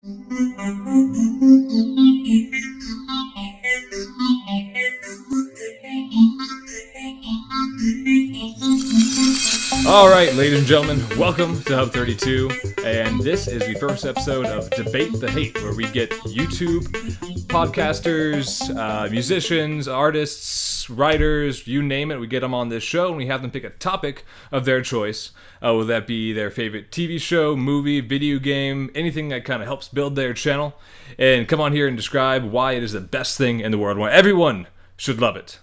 All right, ladies and gentlemen, welcome to Hub 32, and this is the first episode of Debate the Hate, where we get YouTube podcasters, musicians, artists, writers, you name it, we get them on this show, and we have them pick a topic of their choice, whether that be their favorite TV show, movie, video game, anything that kind of helps build their channel, and come on here and describe why it is the best thing in the world, why everyone should love it.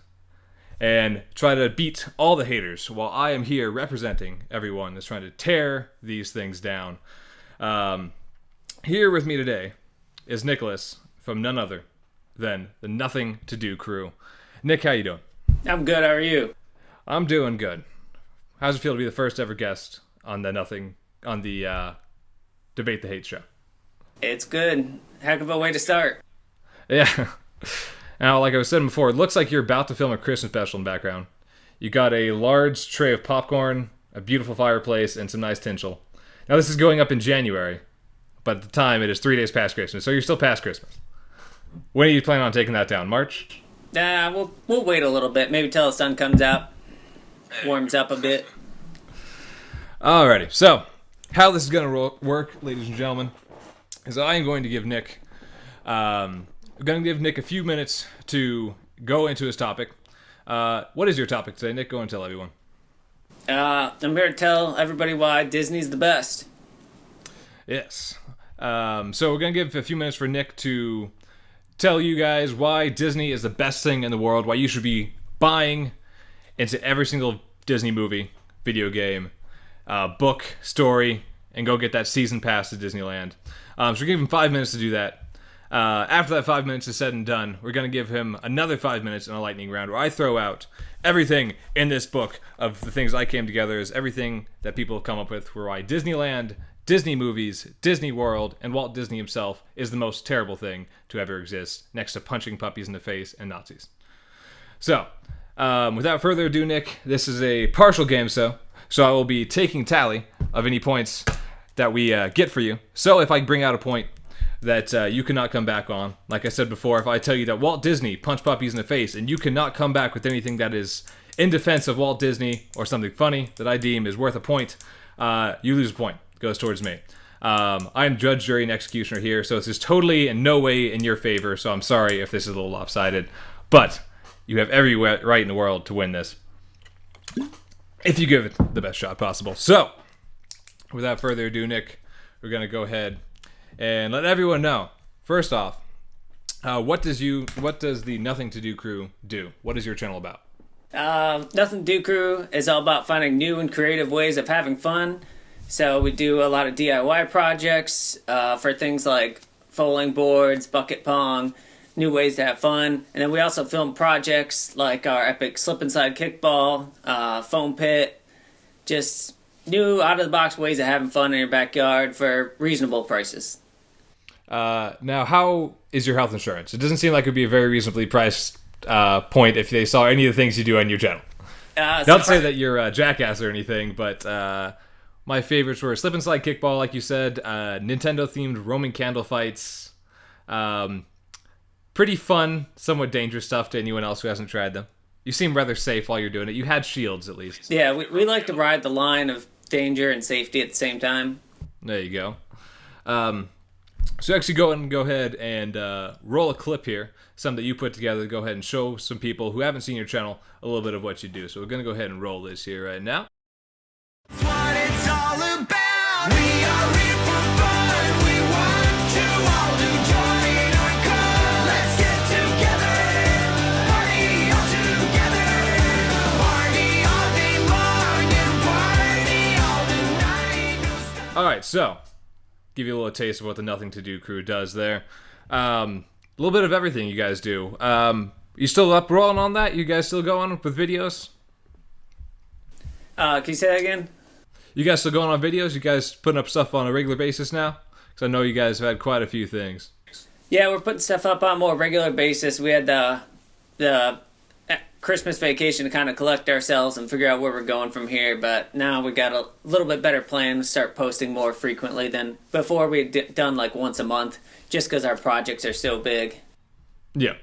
And try to beat all the haters while I am here representing everyone that's trying to tear these things down. Here with me today is Nicholas from none other than the Nothing to Do crew. Nick, how you doing? I'm good. How are you? I'm doing good. How's it feel to be the first ever guest on the Debate the Hate show? It's good. Heck of a way to start. Yeah. Now, like I was saying before, it looks like you're about to film a Christmas special in the background. You got a large tray of popcorn, a beautiful fireplace, and some nice tinsel. Now, this is going up in January, but at the time, it is 3 days past Christmas, so you're still past Christmas. When are you planning on taking that down? March? We'll wait a little bit. Maybe till the sun comes out, warms up a bit. Alrighty, so how this is going to work, ladies and gentlemen, is I am going to give Nick... I'm going to give Nick a few minutes to go into his topic. What is your topic today, Nick? Go and tell everyone. I'm here to tell everybody why Disney's the best. Yes. So we're going to give a few minutes for Nick to tell you guys why Disney is the best thing in the world, why you should be buying into every single Disney movie, video game, book, story, and go get that season pass to Disneyland. So we're giving him 5 minutes to do that. After that 5 minutes is said and done, we're going to give him another 5 minutes in a lightning round where I throw out everything in this book of the things I came together as everything that people have come up with for why Disneyland, Disney movies, Disney World, and Walt Disney himself is the most terrible thing to ever exist, next to punching puppies in the face and Nazis. So, without further ado, Nick, this is a partial game, so I will be taking tally of any points that we get for you. So if I bring out a point that you cannot come back on. Like I said before, if I tell you that Walt Disney punched puppies in the face and you cannot come back with anything that is in defense of Walt Disney or something funny that I deem is worth a point, you lose a point. It goes towards me. I'm judge, jury, and executioner here, so this is totally in no way in your favor, so I'm sorry if this is a little lopsided, but you have every right in the world to win this if you give it the best shot possible. So, without further ado, Nick, we're going to go ahead and let everyone know. First off, what does the Nothing to Do crew do? What is your channel about? Nothing to Do crew is all about finding new and creative ways of having fun. So we do a lot of DIY projects for things like folding boards, bucket pong, new ways to have fun. And then we also film projects like our epic slip and slide kickball, foam pit, just new out-of-the-box ways of having fun in your backyard for reasonable prices. Now, how is your health insurance? It doesn't seem like it would be a very reasonably priced point if they saw any of the things you do on your channel. Don't say that you're a jackass or anything, but my favorites were slip and slide kickball, like you said, Nintendo-themed Roman candle fights, pretty fun, somewhat dangerous stuff to anyone else who hasn't tried them. You seem rather safe while you're doing it. You had shields, at least. Yeah, we like to ride the line of danger and safety at the same time. There you go. So actually go ahead and roll a clip here, some that you put together, to go ahead and show some people who haven't seen your channel a little bit of what you do. So we're going to go ahead and roll this here right now. That's what it's all about. We are in for fun. We want to all to join our club. Let's get together. Party all together. Party all day long and party all the night. No stop. All right, so give you a little taste of what the Nothing to Do crew does there. A little bit of everything you guys do. You still up rolling on that? You guys still going with videos? Can you say that again? You guys still going on videos? You guys putting up stuff on a regular basis now? Because I know you guys have had quite a few things. Yeah, we're putting stuff up on a more regular basis. We had the Christmas vacation to kind of collect ourselves and figure out where we're going from here. But now we got a little bit better plan to start posting more frequently than before. We'd done like once a month, just because our projects are so big. Yeah.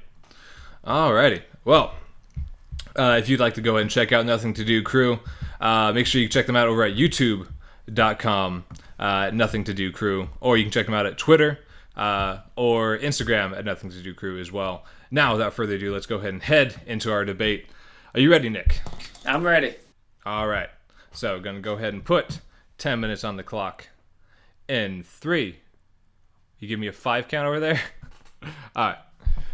Alrighty. Well, if you'd like to go ahead and check out Nothing to Do Crew, make sure you check them out over at youtube.com, Nothing to Do Crew, or you can check them out at Twitter or Instagram at Nothing to Do Crew as well. Now, without further ado, let's go ahead and head into our debate. Are you ready, Nick? I'm ready. All right. So, we're going to go ahead and put 10 minutes on the clock in 3. You give me a 5 count over there? All right.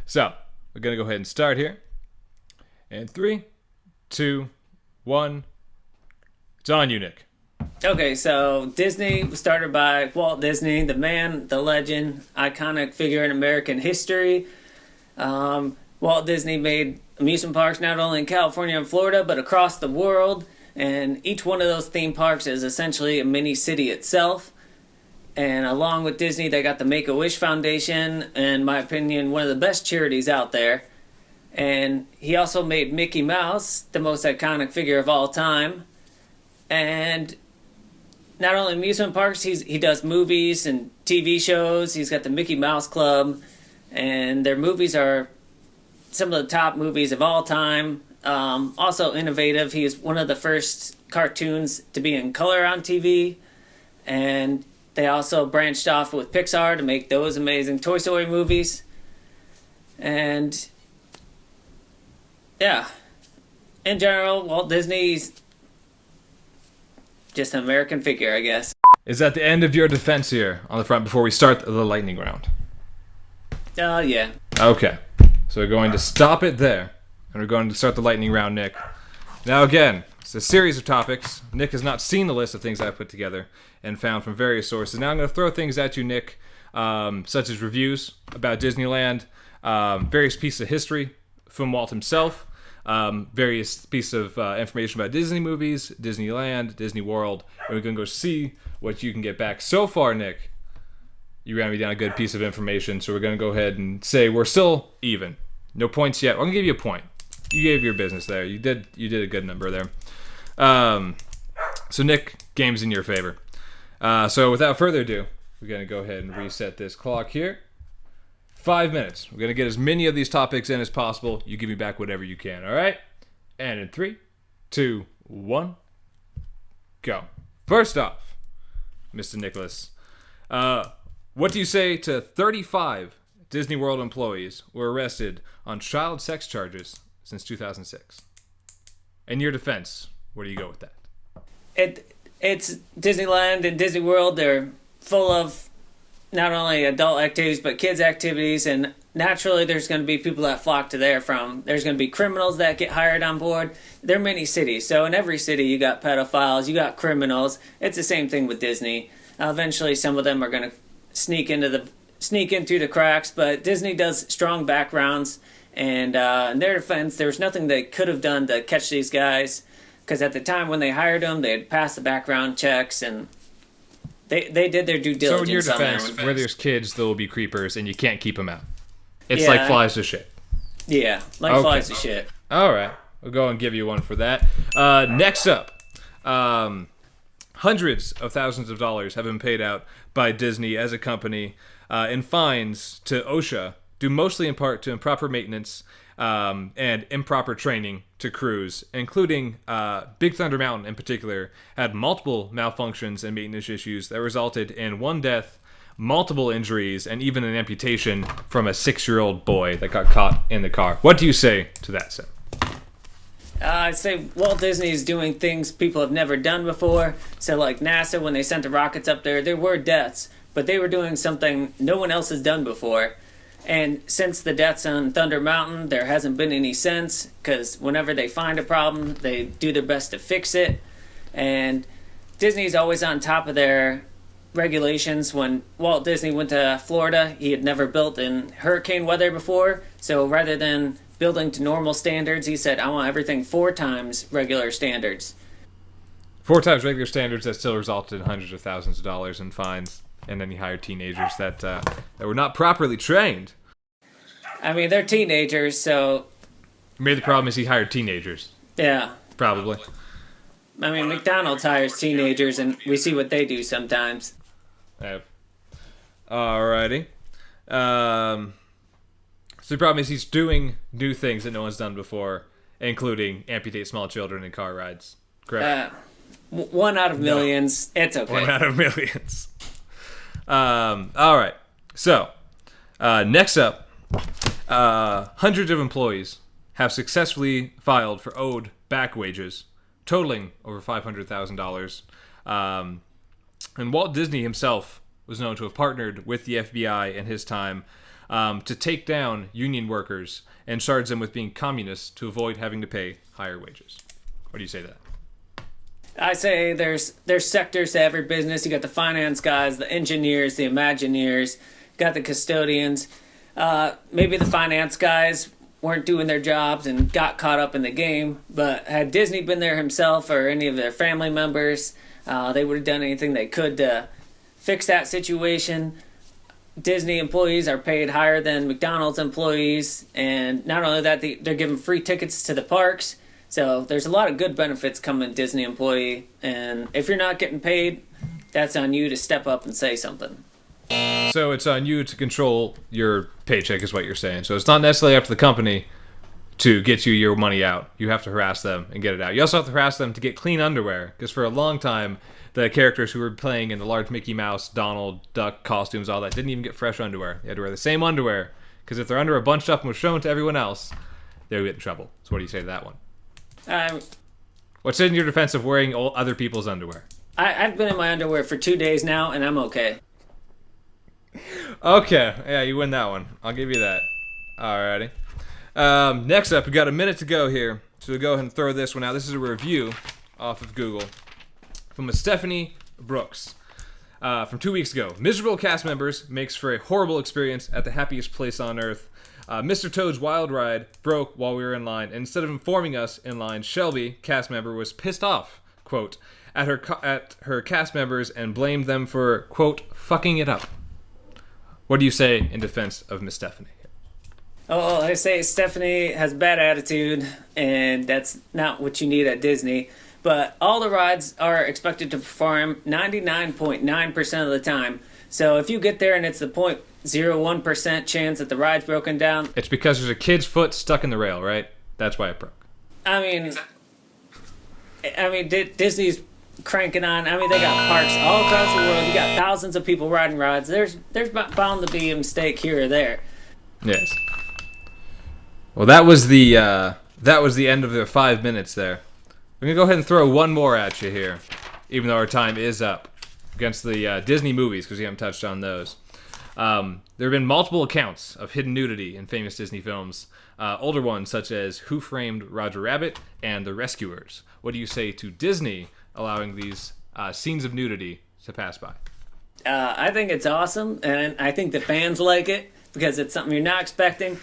So, we're going to go ahead and start here. In 3, 2, 1. It's on you, Nick. Okay, so Disney was started by Walt Disney, the man, the legend, iconic figure in American history. Walt Disney made amusement parks not only in California and Florida, but across the world. And each one of those theme parks is essentially a mini city itself. And along with Disney, they got the Make-A-Wish Foundation, in my opinion, one of the best charities out there. And he also made Mickey Mouse, the most iconic figure of all time. And not only amusement parks, he does movies and TV shows. He's got the Mickey Mouse Club, and their movies are some of the top movies of all time. Also innovative. He is one of the first cartoons to be in color on TV, and they also branched off with Pixar to make those amazing Toy Story movies. And yeah, in general, Walt Disney's just an American figure, I guess. Is that the end of your defense here on the front before we start the lightning round? Yeah. Okay. So we're going to stop it there. And we're going to start the lightning round, Nick. Now again, it's a series of topics. Nick has not seen the list of things I put together and found from various sources. Now I'm going to throw things at you, Nick, such as reviews about Disneyland, various pieces of history from Walt himself, various pieces of information about Disney movies, Disneyland, Disney World, and we're going to go see what you can get back. So far, Nick, you ran me down a good piece of information, so we're going to go ahead and say we're still even. No points yet. I'm going to give you a point. You gave your business there. You did a good number there. So Nick, game's in your favor. So without further ado, we're going to go ahead and reset this clock here. 5 minutes. We're going to get as many of these topics in as possible. You give me back whatever you can, all right? And in 3, 2, 1, go. First off, Mr. Nicholas, what do you say to 35 Disney World employees were arrested on child sex charges since 2006? In your defense, where do you go with that? It's Disneyland and Disney World. They're full of not only adult activities but kids activities, and naturally there's going to be people that flock to there from. There's going to be criminals that get hired on board. They're many cities, so in every city you got pedophiles, you got criminals. It's the same thing with Disney. Eventually some of them are going to sneak in through the cracks, but Disney does strong backgrounds, and in their defense, there was nothing they could have done to catch these guys, because at the time when they hired them, they had passed the background checks, and they did their due diligence. So in your defense, where there's kids, there will be creepers, and you can't keep them out. It's like flies to shit. Yeah, like flies to shit. All right, we'll go and give you one for that. Next up, hundreds of thousands of dollars have been paid out by Disney as a company in fines to OSHA, due mostly in part to improper maintenance and improper training to crews, including Big Thunder Mountain in particular, had multiple malfunctions and maintenance issues that resulted in 1 death, multiple injuries, and even an amputation from a 6-year-old boy that got caught in the car. What do you say to that, Seth? I'd say Walt Disney is doing things people have never done before. So like NASA, when they sent the rockets up there were deaths, but they were doing something no one else has done before. And since the deaths on Thunder Mountain, there hasn't been any since, because whenever they find a problem, they do their best to fix it. And Disney's always on top of their regulations. When Walt Disney went to Florida, he had never built in hurricane weather before, so rather than building to normal standards, he said, I want everything 4 times regular standards. 4 times regular standards that still resulted in hundreds of thousands of dollars in fines. And then he hired teenagers that were not properly trained. I mean, they're teenagers, so Maybe the problem is he hired teenagers. Yeah. Probably. I mean, McDonald's hires teenagers, and we see what they do sometimes. Alrighty. So the problem is he's doing new things that no one's done before, including amputate small children in car rides. Correct? One out of millions. It's okay. 1 out of millions. Alright. So, next up, hundreds of employees have successfully filed for owed back wages, totaling over $500,000. And Walt Disney himself was known to have partnered with the FBI in his time to take down union workers and charge them with being communists to avoid having to pay higher wages. What do you say to that? I say there's sectors to every business. You got the finance guys, the engineers, the Imagineers, got the custodians. Maybe the finance guys weren't doing their jobs and got caught up in the game, but had Disney been there himself or any of their family members, they would have done anything they could to fix that situation. Disney employees are paid higher than McDonald's employees, and not only that, they're given free tickets to the parks. So there's a lot of good benefits coming to Disney employee, and if you're not getting paid, that's on you to step up and say something. So it's on you to control your paycheck is what you're saying. So it's not necessarily up to the company to get you your money out. You have to harass them and get it out. You also have to harass them to get clean underwear, because for a long time, the characters who were playing in the large Mickey Mouse, Donald, Duck costumes, all that, didn't even get fresh underwear. They had to wear the same underwear, because if their underwear bunched up and was shown to everyone else, they would get in trouble. So what do you say to that one? What's in your defense of wearing other people's underwear? I've been in my underwear for 2 days now, and I'm okay. Okay, yeah, you win that one. I'll give you that. Alrighty. Next up, we got a minute to go here, so we'll go ahead and throw this one out. This is a review off of Google from a Stephanie Brooks from 2 weeks ago. Miserable cast members makes for a horrible experience at the happiest place on earth. Mr. Toad's Wild Ride broke while we were in line, and instead of informing us in line, Shelby, cast member, was pissed off, quote, at her cast members and blamed them for, quote, fucking it up. What do you say in defense of Miss Stephanie? Oh, I say Stephanie has bad attitude, and that's not what you need at Disney. But all the rides are expected to perform 99.9% of the time. So if you get there and it's the 0.01% chance that the ride's broken down... It's because there's a kid's foot stuck in the rail, right? That's why it broke. I mean, Disney's cranking on. I mean, they got parks all across the world. You got thousands of people riding rides. There's bound to be a mistake here or there. Yes. Well, that was the end of the 5 minutes there. We're gonna go ahead and throw one more at you here, even though our time is up, against the Disney movies, because we haven't touched on those. There have been multiple accounts of hidden nudity in famous Disney films. Older ones such as Who Framed Roger Rabbit and The Rescuers. What do you say to Disney allowing these scenes of nudity to pass by? I think it's awesome, and I think the fans like it because it's something you're not expecting.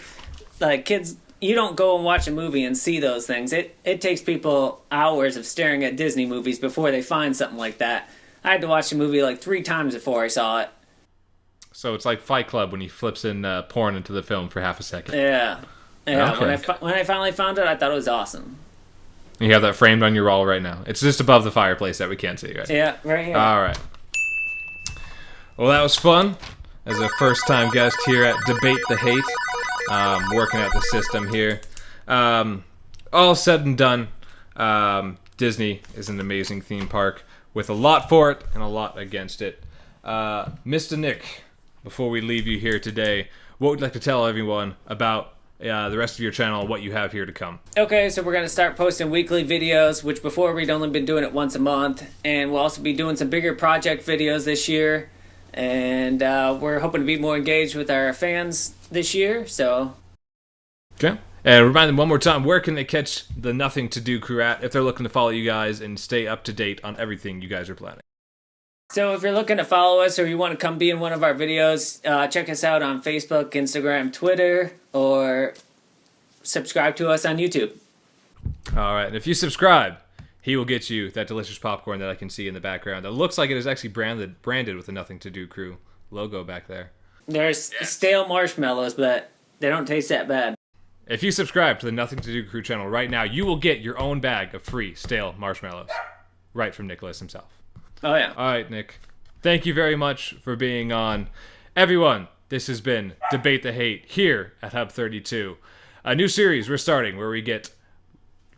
Like, kids, you don't go and watch a movie and see those things. It takes people hours of staring at Disney movies before they find something like that. I had to watch the movie like 3 times before I saw it. So it's like Fight Club when he flips in porn into the film for half a second. Yeah. Okay. When I finally found it, I thought it was awesome. You have that framed on your wall right now. It's just above the fireplace that we can't see, right? Yeah, right here. All right. Well, that was fun. As a first-time guest here at Debate the Hate, working out the system here. All said and done, Disney is an amazing theme park with a lot for it and a lot against it. Mr. Nick, before we leave you here today, what would you like to tell everyone about the rest of your channel and what you have here to come? Okay, so we're going to start posting weekly videos, which before we'd only been doing it once a month. And we'll also be doing some bigger project videos this year. And we're hoping to be more engaged with our fans this year, so... Okay. And remind them one more time, where can they catch the Nothing to Do crew at if they're looking to follow you guys and stay up to date on everything you guys are planning? So if you're looking to follow us or you want to come be in one of our videos, check us out on Facebook, Instagram, Twitter, or subscribe to us on YouTube. All right, and if you subscribe, he will get you that delicious popcorn that I can see in the background. That looks like it is actually branded with the Nothing to Do crew logo back there. There's stale marshmallows, but they don't taste that bad. If you subscribe to the Nothing to Do Crew channel right now, you will get your own bag of free stale marshmallows. Right from Nicholas himself. Oh, yeah. All right, Nick. Thank you very much for being on. Everyone, this has been Debate the Hate here at Hub 32. A new series we're starting where we get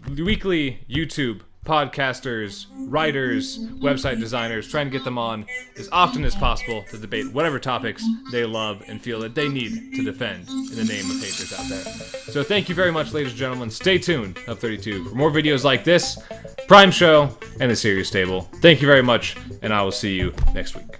weekly YouTube podcasters, writers, website designers, trying to get them on as often as possible to debate whatever topics they love and feel that they need to defend in the name of haters out there. So thank you very much, ladies and gentlemen. Stay tuned, Up 32, for more videos like this, Prime Show, and the Serious Table. Thank you very much, and I will see you next week.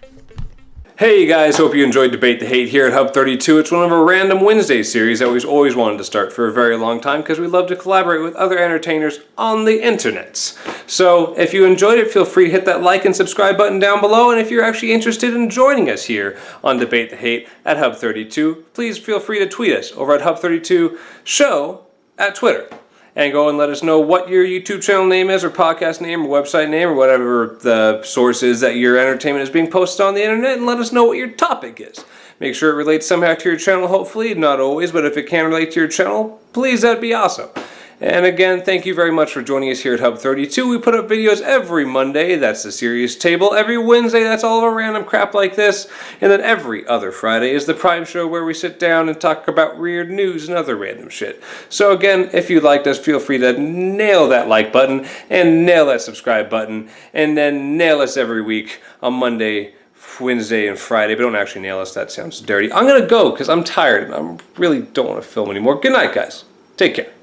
Hey you guys, hope you enjoyed Debate the Hate here at Hub 32. It's one of our random Wednesday series that we've always wanted to start for a very long time because we love to collaborate with other entertainers on the internets. So if you enjoyed it, feel free to hit that like and subscribe button down below, and if you're actually interested in joining us here on Debate the Hate at Hub 32, please feel free to tweet us over at Hub 32 Show at Twitter. And go and let us know what your YouTube channel name is, or podcast name, or website name, or whatever the source is that your entertainment is being posted on the internet, and let us know what your topic is. Make sure it relates somehow to your channel, hopefully, not always, but if it can relate to your channel, please, that'd be awesome. And again, thank you very much for joining us here at Hub 32. We put up videos every Monday, that's the Serious Table. Every Wednesday, that's all of our random crap like this. And then every other Friday is the Prime Show, where we sit down and talk about weird news and other random shit. So again, if you liked us, feel free to nail that like button, and nail that subscribe button, and then nail us every week on Monday, Wednesday, and Friday. But don't actually nail us, that sounds dirty. I'm going to go, because I'm tired, and I really don't want to film anymore. Good night, guys. Take care.